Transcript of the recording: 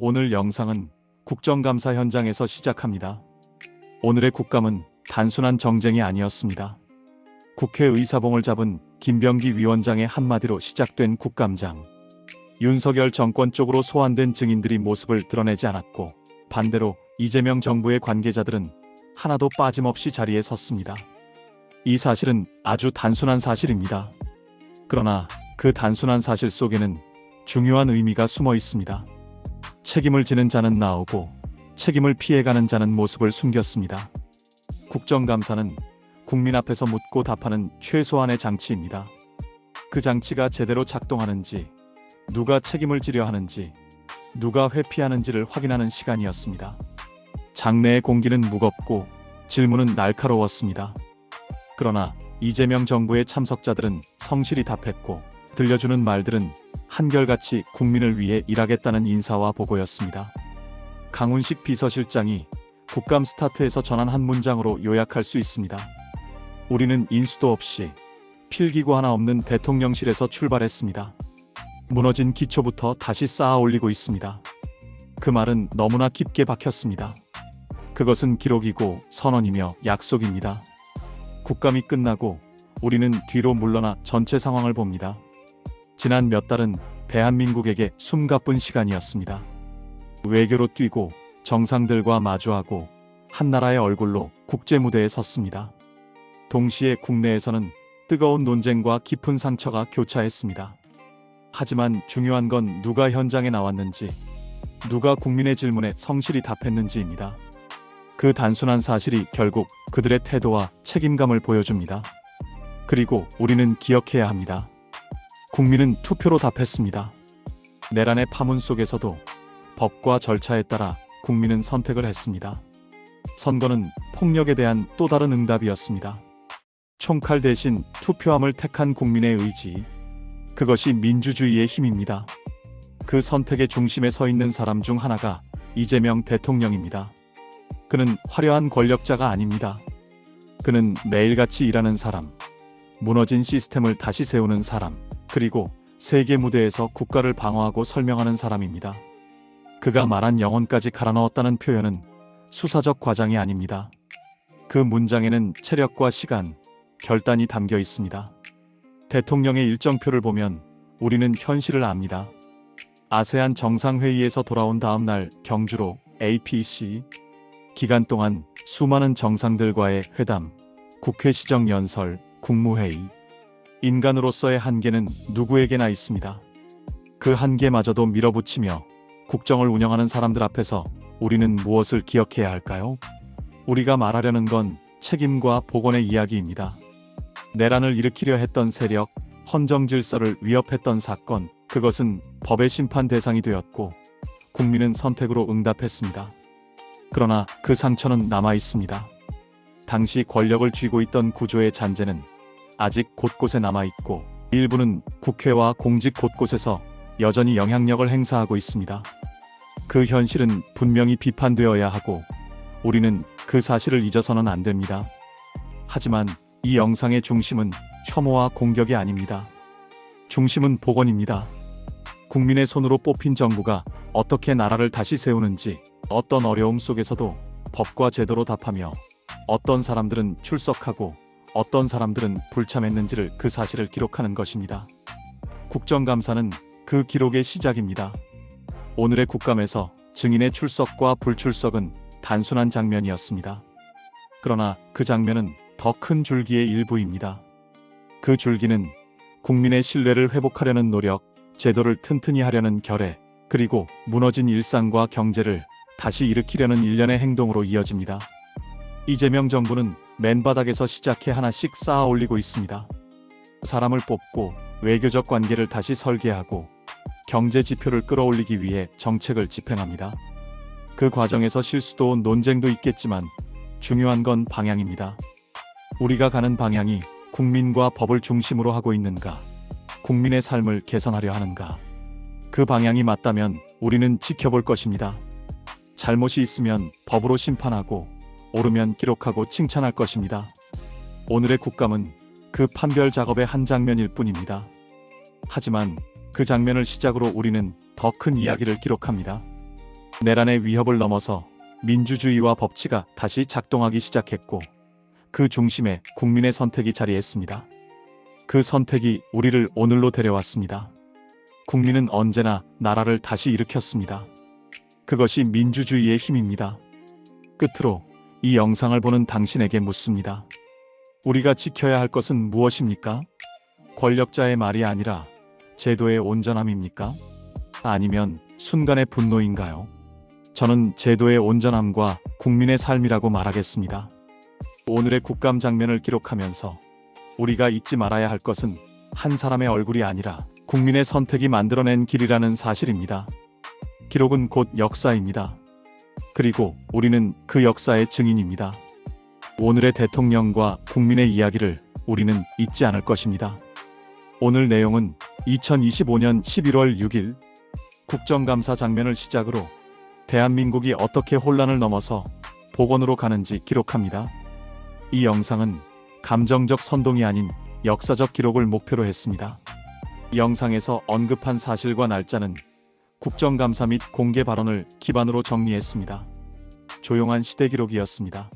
오늘 영상은 국정감사 현장에서 시작합니다. 오늘의 국감은 단순한 정쟁이 아니었습니다. 국회 의사봉을 잡은 김병기 위원장의 한마디로 시작된 국감장. 윤석열 정권 쪽으로 소환된 증인들이 모습을 드러내지 않았고, 반대로 이재명 정부의 관계자들은 하나도 빠짐없이 자리에 섰습니다. 이 사실은 아주 단순한 사실입니다. 그러나 그 단순한 사실 속에는 중요한 의미가 숨어 있습니다. 책임을 지는 자는 나오고 책임을 피해가는 자는 모습을 숨겼습니다. 국정감사는 국민 앞에서 묻고 답하는 최소한의 장치입니다. 그 장치가 제대로 작동하는지, 누가 책임을 지려 하는지, 누가 회피하는지를 확인하는 시간이었습니다. 장내의 공기는 무겁고 질문은 날카로웠습니다. 그러나 이재명 정부의 참석자들은 성실히 답했고, 들려주는 말들은 한결같이 국민을 위해 일하겠다는 인사와 보고였습니다. 강훈식 비서실장이 국감 스타트에서 전한 한 문장으로 요약할 수 있습니다. 우리는 인수도 없이 필기구 하나 없는 대통령실에서 출발했습니다. 무너진 기초부터 다시 쌓아 올리고 있습니다. 그 말은 너무나 깊게 박혔습니다. 그것은 기록이고 선언이며 약속입니다. 국감이 끝나고 우리는 뒤로 물러나 전체 상황을 봅니다. 지난 몇 달은 대한민국에게 숨가쁜 시간이었습니다. 외교로 뛰고 정상들과 마주하고 한나라의 얼굴로 국제무대에 섰습니다. 동시에 국내에서는 뜨거운 논쟁과 깊은 상처가 교차했습니다. 하지만 중요한 건 누가 현장에 나왔는지, 누가 국민의 질문에 성실히 답했는지입니다. 그 단순한 사실이 결국 그들의 태도와 책임감을 보여줍니다. 그리고 우리는 기억해야 합니다. 국민은 투표로 답했습니다. 내란의 파문 속에서도 법과 절차에 따라 국민은 선택을 했습니다. 선거는 폭력에 대한 또 다른 응답이었습니다. 총칼 대신 투표함을 택한 국민의 의지. 그것이 민주주의의 힘입니다. 그 선택의 중심에 서 있는 사람 중 하나가 이재명 대통령입니다. 그는 화려한 권력자가 아닙니다. 그는 매일같이 일하는 사람, 무너진 시스템을 다시 세우는 사람, 그리고 세계 무대에서 국가를 방어하고 설명하는 사람입니다. 그가 말한 영혼까지 갈아 넣었다는 표현은 수사적 과장이 아닙니다. 그 문장에는 체력과 시간, 결단이 담겨 있습니다. 대통령의 일정표를 보면 우리는 현실을 압니다. 아세안 정상회의에서 돌아온 다음 날 경주로 APC 기간 동안 수많은 정상들과의 회담, 국회 시정연설, 국무회의. 인간으로서의 한계는 누구에게나 있습니다. 그 한계마저도 밀어붙이며 국정을 운영하는 사람들 앞에서 우리는 무엇을 기억해야 할까요? 우리가 말하려는 건 책임과 복원의 이야기입니다. 내란을 일으키려 했던 세력, 헌정 질서를 위협했던 사건, 그것은 법의 심판 대상이 되었고 국민은 선택으로 응답했습니다. 그러나 그 상처는 남아 있습니다. 당시 권력을 쥐고 있던 구조의 잔재는 아직 곳곳에 남아있고, 일부는 국회와 공직 곳곳에서 여전히 영향력을 행사하고 있습니다. 그 현실은 분명히 비판되어야 하고 우리는 그 사실을 잊어서는 안 됩니다. 하지만 이 영상의 중심은 혐오와 공격이 아닙니다. 중심은 복원입니다. 국민의 손으로 뽑힌 정부가 어떻게 나라를 다시 세우는지, 어떤 어려움 속에서도 법과 제도로 답하며 어떤 사람들은 출석하고 어떤 사람들은 불참했는지를 그 사실을 기록하는 것입니다. 국정감사는 그 기록의 시작입니다. 오늘의 국감에서 증인의 출석과 불출석은 단순한 장면이었습니다. 그러나 그 장면은 더 큰 줄기의 일부입니다. 그 줄기는 국민의 신뢰를 회복하려는 노력, 제도를 튼튼히 하려는 결의, 그리고 무너진 일상과 경제를 다시 일으키려는 일련의 행동으로 이어집니다. 이재명 정부는 맨바닥에서 시작해 하나씩 쌓아 올리고 있습니다. 사람을 뽑고 외교적 관계를 다시 설계하고 경제 지표를 끌어올리기 위해 정책을 집행합니다. 그 과정에서 실수도 논쟁도 있겠지만 중요한 건 방향입니다. 우리가 가는 방향이 국민과 법을 중심으로 하고 있는가, 국민의 삶을 개선하려 하는가. 그 방향이 맞다면 우리는 지켜볼 것입니다. 잘못이 있으면 법으로 심판하고 옳으면 기록하고 칭찬할 것입니다. 오늘의 국감은 그 판별 작업의 한 장면일 뿐입니다. 하지만 그 장면을 시작으로 우리는 더 큰 이야기를 기록합니다. 내란의 위협을 넘어서 민주주의와 법치가 다시 작동하기 시작했고 그 중심에 국민의 선택이 자리했습니다. 그 선택이 우리를 오늘로 데려왔습니다. 국민은 언제나 나라를 다시 일으켰습니다. 그것이 민주주의의 힘입니다. 끝으로 이 영상을 보는 당신에게 묻습니다. 우리가 지켜야 할 것은 무엇입니까? 권력자의 말이 아니라 제도의 온전함입니까? 아니면 순간의 분노인가요? 저는 제도의 온전함과 국민의 삶이라고 말하겠습니다. 오늘의 국감 장면을 기록하면서 우리가 잊지 말아야 할 것은 한 사람의 얼굴이 아니라 국민의 선택이 만들어낸 길이라는 사실입니다. 기록은 곧 역사입니다. 그리고 우리는 그 역사의 증인입니다. 오늘의 대통령과 국민의 이야기를 우리는 잊지 않을 것입니다. 오늘 내용은 2025년 11월 6일 국정감사 장면을 시작으로 대한민국이 어떻게 혼란을 넘어서 복원으로 가는지 기록합니다. 이 영상은 감정적 선동이 아닌 역사적 기록을 목표로 했습니다. 영상에서 언급한 사실과 날짜는 국정감사 및 공개 발언을 기반으로 정리했습니다. 조용한 시대 기록이었습니다.